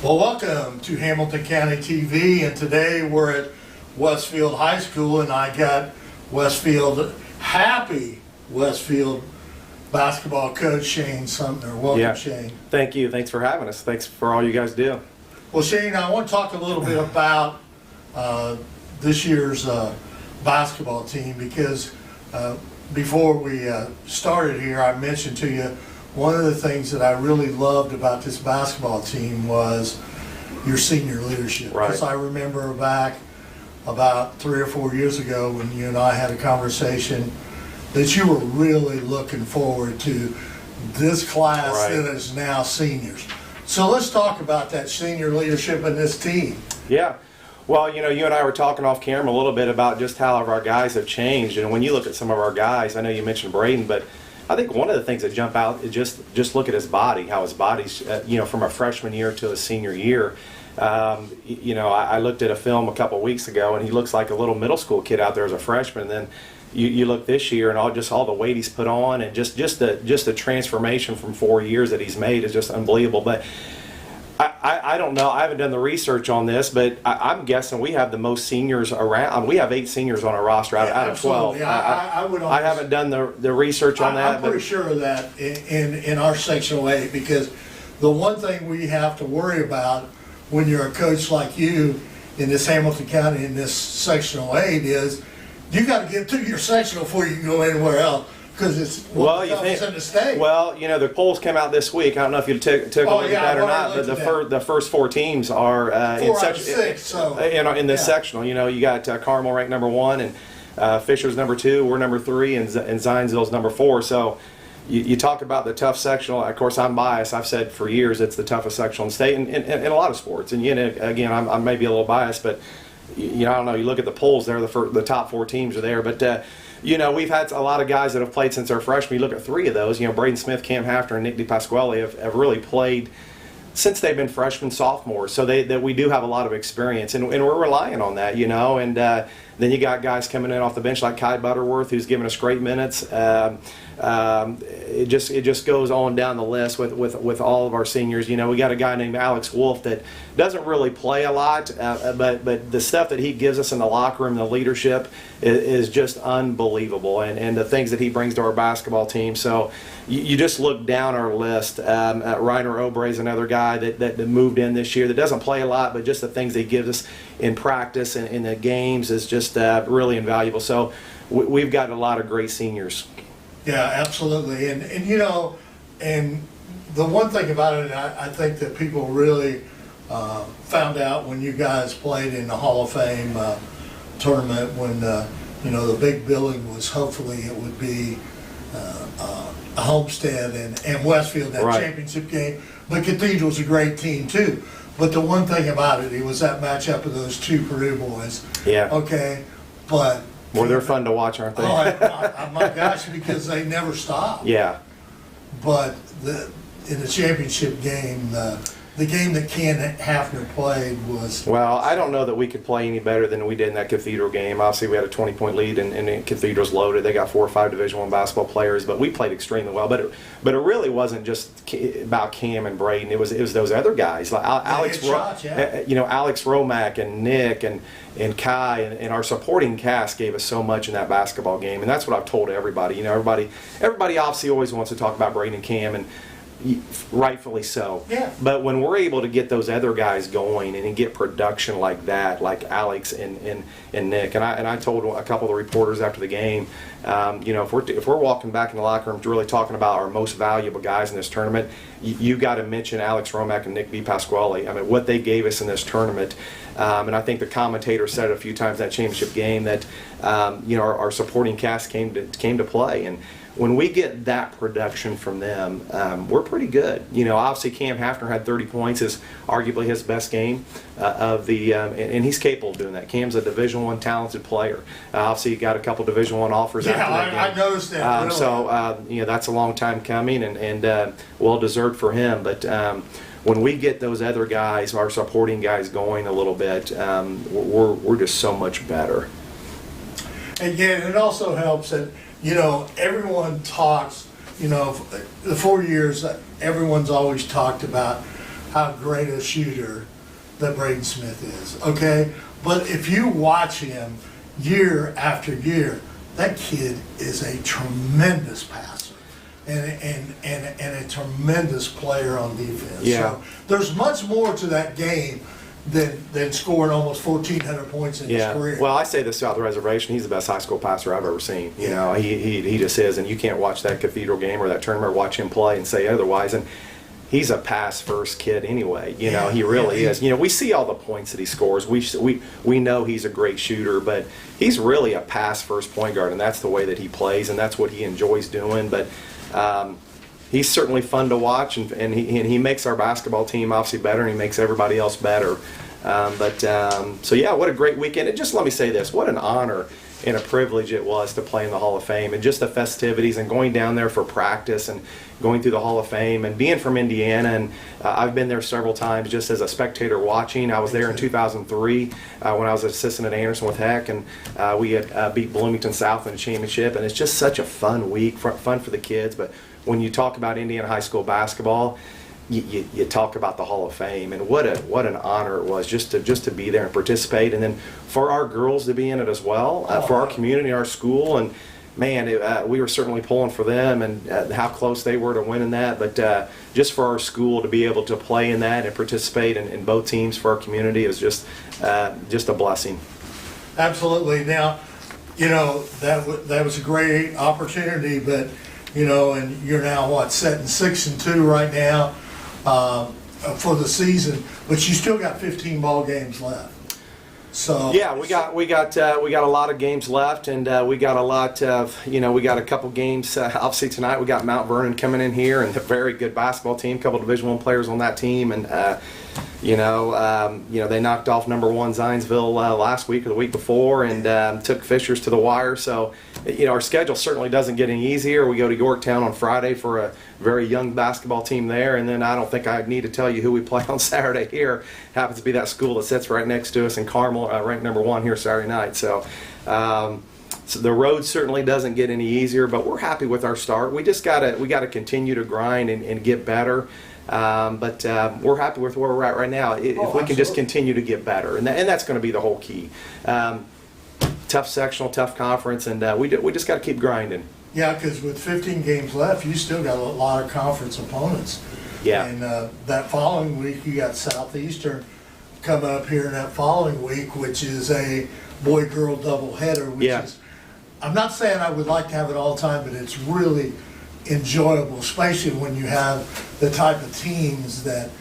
Well, welcome to Hamilton County TV, and today we're at Westfield High School, and I got happy Westfield basketball coach Shane Sumpter. Welcome, Shane. Thank you. Thanks for having us. Thanks for all you guys do. Well, Shane, I want to talk a little bit about this year's basketball team, because before we started here, I mentioned to you one of the things that I really loved about this basketball team was your senior leadership. Right. Because I remember back about 3 or 4 years ago when you and I had a conversation that you were really looking forward to this class Right. that is now seniors. So let's talk about that senior leadership in this team. Yeah. Well, you and I were talking off camera a little bit about just how our guys have changed. And when you look at some of our guys, I know you mentioned Braden, but I think one of the things that jump out is just look at his body, how his body's, from a freshman year to a senior year. I looked at a film a couple weeks ago, and he looks like a little middle school kid out there as a freshman. And then you look this year, and all the weight he's put on, and just the transformation from 4 years that he's made is just unbelievable. But I don't know. I haven't done the research on this, but I'm guessing we have the most seniors around. We have 8 seniors on our roster out of 12. I haven't done the research on that. I'm pretty sure of that in our sectional 8, because the one thing we have to worry about when you're a coach like you in this Hamilton County in this sectional 8 is you got to get through your sectional before you can go anywhere else. Because it's in the state. Well, the polls came out this week. I don't know if you took a look at that or not, but the first 4 teams are in this sectional. You got Carmel ranked number 1, and Fisher's number 2. We're number 3, and Zionsville's number 4. So you talk about the tough sectional. Of course, I'm biased. I've said for years it's the toughest sectional in the state, and in a lot of sports. And again, I may be a little biased, but I don't know. You look at the polls there. The top 4 teams are there, but. We've had a lot of guys that have played since our freshman. You look at 3 of those. Braden Smith, Cam Hafner, and Nick DePasquale have really played since they've been freshmen, sophomores. So that we do have a lot of experience, and we're relying on that. And then you got guys coming in off the bench like Kai Butterworth, who's given us great minutes. It just goes on down the list with all of our seniors. We got a guy named Alex Wolf that doesn't really play a lot, but the stuff that he gives us in the locker room, the leadership, is just unbelievable, and the things that he brings to our basketball team. So you just look down our list. Reiner Obrey is another guy that moved in this year that doesn't play a lot, but just the things that he gives us in practice and in the games is just really invaluable. So we've got a lot of great seniors. Yeah, absolutely. And the one thing about it, I think that people really found out when you guys played in the Hall of Fame tournament, when the big billing was hopefully it would be Homestead and Westfield, that right. championship game. But Cathedral's a great team too. But the one thing about it was that matchup of those 2 Purdue boys. Yeah. Okay, but. Well, they're fun to watch, aren't they? Oh, my gosh, because they never stop. Yeah. But in the championship game, the game that Ken Hafner played was... Well, I don't know that we could play any better than we did in that Cathedral game. Obviously, we had a 20-point lead, and Cathedral's loaded. They got 4 or 5 Division I basketball players, but we played extremely well. But it really wasn't just about Cam and Braden. It was those other guys like Alex Romack and Nick and Kai and our supporting cast gave us so much in that basketball game, and that's what I've told everybody. Everybody obviously always wants to talk about Braden and Cam, and rightfully so. Yeah. But when we're able to get those other guys going and get production like that, like Alex and Nick, and I told a couple of the reporters after the game, if we're walking back in the locker room really talking about our most valuable guys in this tournament, you got to mention Alex Romack and Nick DePasquale. I mean, what they gave us in this tournament, and I think the commentator said it a few times in that championship game that our supporting cast came to play. And when we get that production from them, we're pretty good. Obviously Cam Hafner had 30 points, is arguably his best game of the, and he's capable of doing that. Cam's a Division I talented player. Obviously he got a couple Division I offers after that game. I noticed that. Really. So that's a long time coming, and well deserved for him. But when we get those other guys, our supporting guys, going a little bit, we're just so much better. Again, it also helps that everyone talks. The 4 years, everyone's always talked about how great a shooter that Braden Smith is, okay? But if you watch him year after year, that kid is a tremendous passer and a tremendous player on defense. Yeah. So there's much more to that game than scoring almost 1,400 points in his career. Well, I say this throughout the reservation. He's the best high school passer I've ever seen. You know, he just is, and you can't watch that Cathedral game or that tournament or watch him play and say otherwise. And he's a pass-first kid anyway. You know, he really is. You know, we see all the points that he scores. We know he's a great shooter, but he's really a pass-first point guard, and that's the way that he plays, and that's what he enjoys doing. But he's certainly fun to watch, and he makes our basketball team obviously better, and he makes everybody else better. So yeah, what a great weekend. And just let me say this, what an honor and a privilege it was to play in the Hall of Fame, and just the festivities and going down there for practice and going through the Hall of Fame and being from Indiana. And I've been there several times just as a spectator watching. I was there in 2003 when I was an assistant at Anderson with Heck, and we had beat Bloomington South in the championship. And it's just such a fun week, fun for the kids. But when you talk about Indiana high school basketball, you talk about the Hall of Fame, and what an honor it was just to be there and participate, and then for our girls to be in it as well, for our community, our school. And man, we were certainly pulling for them, and how close they were to winning that. But just for our school to be able to play in that and participate in both teams for our community is just a blessing. Absolutely. Now, you know, that was a great opportunity, but you know, and you're now what, setting 6-2 right now for the season, but you still got 15 ball games left. So yeah, we got a lot of games left, and we got a lot of, you know, we got a couple games. Obviously tonight we got Mount Vernon coming in here, and a very good basketball team, a couple Division I players on that team, and you know, they knocked off number 1 Zionsville last week or the week before, and took Fishers to the wire. So, you know, our schedule certainly doesn't get any easier. We go to Yorktown on Friday for a very young basketball team there, and then I don't think I need to tell you who we play on Saturday here. Happens to be that school that sits right next to us in Carmel, ranked number 1 here Saturday night. So the road certainly doesn't get any easier, but we're happy with our start. We just gotta continue to grind and get better. But we're happy with where we're at right now. If we can just continue to get better, and that's going to be the whole key. Tough sectional, tough conference, and we just got to keep grinding. Yeah, because with 15 games left, you still got a lot of conference opponents. Yeah. And that following week, you got Southeastern coming up here in that following week, which is a boy-girl doubleheader. Which is, I'm not saying I would like to have it all the time, but it's really enjoyable, especially when you have the type of teams that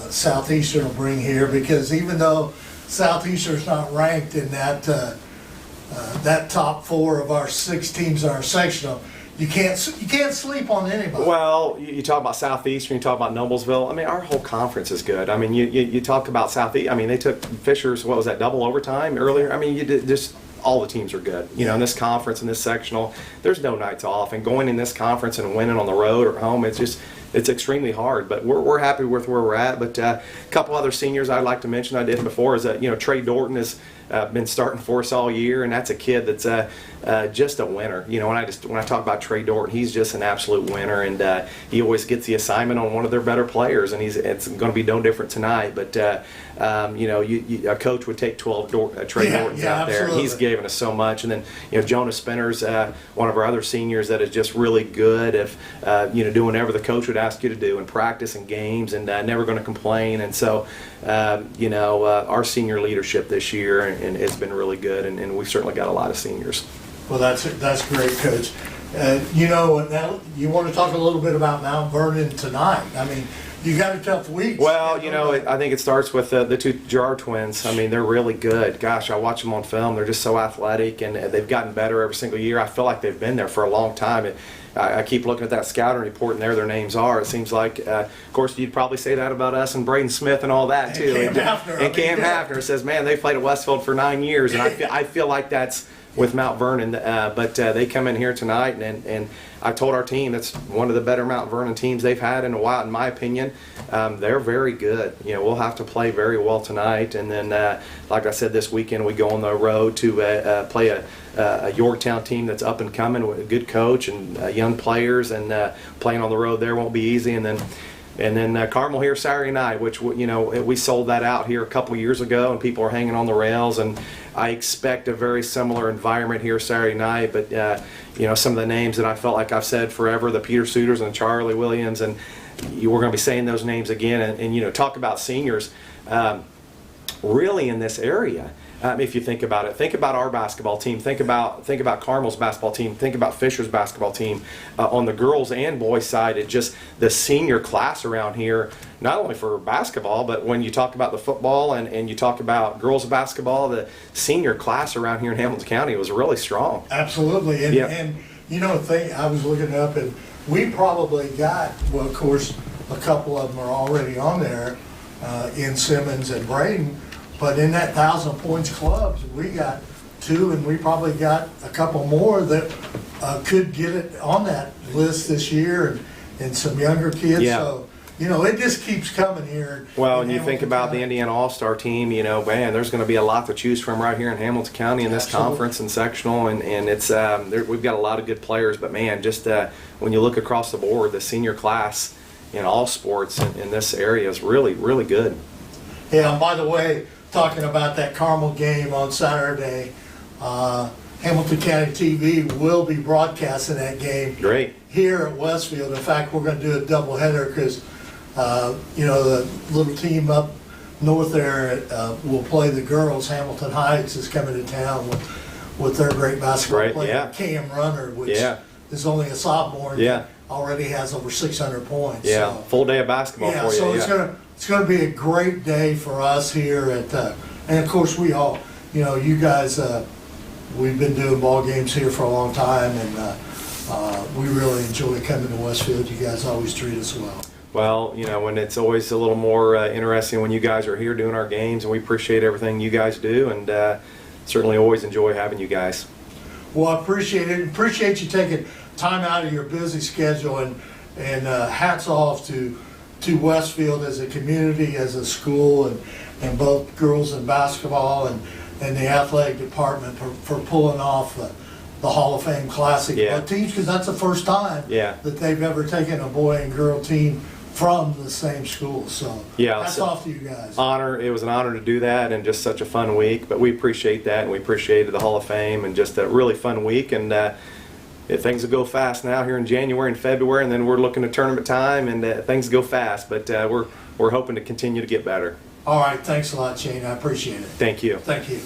Southeastern will bring here, because even though Southeastern's not ranked in that top 4 of our 6 teams in our sectional, you can't sleep on anybody. Well, you talk about Southeastern, you talk about Noblesville. I mean, our whole conference is good. I mean, you talk about Southeast. I mean, they took Fishers, what was that, double overtime earlier? I mean, you did just. All the teams are good. You know, in this conference, in this sectional, there's no nights off. And going in this conference and winning on the road or home, it's extremely hard. But we're happy with where we're at. But a couple other seniors I'd like to mention, I did before, is that, you know, Trey Dorton has been starting for us all year, and that's a kid that's just a winner. You know, when I talk about Trey Dorton, he's just an absolute winner, and he always gets the assignment on one of their better players, and it's going to be no different tonight. But you know, a coach would take 12 Trey Dortons out there. And he's given us so much. And then, you know, Jonah Spinner's one of our other seniors that is just really good if you know, doing whatever the coach would ask you to do in practice and games, and never going to complain. And so you know, our senior leadership this year, and it's been really good, and we've certainly got a lot of seniors. Well, that's great, Coach. You know, now you want to talk a little bit about Mount Vernon tonight. I mean, you got a tough week. Well, you know, I think it starts with the 2 Gerard twins. I mean, they're really good. Gosh, I watch them on film. They're just so athletic, and they've gotten better every single year. I feel like they've been there for a long time. I keep looking at that scouting report, and there their names are. It seems like, of course, you'd probably say that about us and Braden Smith and all that, too. And Cam Hafner says, man, they played at Westfield for 9 years, and I feel like that's with Mount Vernon, but they come in here tonight, and I told our team that's one of the better Mount Vernon teams they've had in a while, in my opinion. They're very good. You know, we'll have to play very well tonight, and then, like I said, this weekend we go on the road to play a Yorktown team that's up and coming with a good coach and young players, and playing on the road there won't be easy. And then And then Carmel here Saturday night, which, you know, we sold that out here a couple years ago, and people are hanging on the rails. And I expect a very similar environment here Saturday night. But you know, some of the names that I felt like I've said forever, the Peter Suitors and the Charlie Williams, and we're going to be saying those names again. And you know, talk about seniors, really in this area. If you think about it, think about our basketball team, think about Carmel's basketball team, think about Fisher's basketball team. On the girls and boys side, it just the senior class around here, not only for basketball, but when you talk about the football and you talk about girls basketball, the senior class around here in Hamilton County was really strong. Absolutely, and you know, I was looking it up, and we probably got, well, of course, a couple of them are already on there, in Simmons and Braden. But in that 1,000 points clubs, we got 2, and we probably got a couple more that could get it on that list this year, and some younger kids. Yeah. So, you know, it just keeps coming here. Well, and you think about the Indiana All-Star team, you know, man, there's going to be a lot to choose from right here in Hamilton County in this conference and sectional, and it's we've got a lot of good players. But man, just when you look across the board, the senior class in all sports in this area is really, really good. Yeah, and by the way, talking about that Carmel game on Saturday, Hamilton County TV will be broadcasting that game. Great. Here at Westfield. In fact, we're going to do a doubleheader because, you know, the little team up north there will play the girls. Hamilton Heights is coming to town with their great basketball player, yeah. Cam Runner, which is only a sophomore. Yeah. Already has over 600 points. Yeah, so. full day of basketball for you. So it's going to be a great day for us here at, and of course we all, you know, you guys, we've been doing ball games here for a long time, and we really enjoy coming to Westfield. You guys always treat us well. Well, you know, and it's always a little more interesting when you guys are here doing our games, and we appreciate everything you guys do, and certainly always enjoy having you guys. Well, I appreciate it. Appreciate you taking time out of your busy schedule, and hats off to Westfield as a community, as a school, and both girls and basketball and the athletic department for pulling off the Hall of Fame Classic teams, because that's the first time that they've ever taken a boy and girl team from the same school. So hats off to you guys. It was an honor to do that, and just such a fun week. But we appreciate that, and we appreciated the Hall of Fame, and just a really fun week. And things will go fast now here in January and February, and then we're looking at tournament time, and things go fast. But we're hoping to continue to get better. All right, thanks a lot, Shane. I appreciate it. Thank you. Thank you.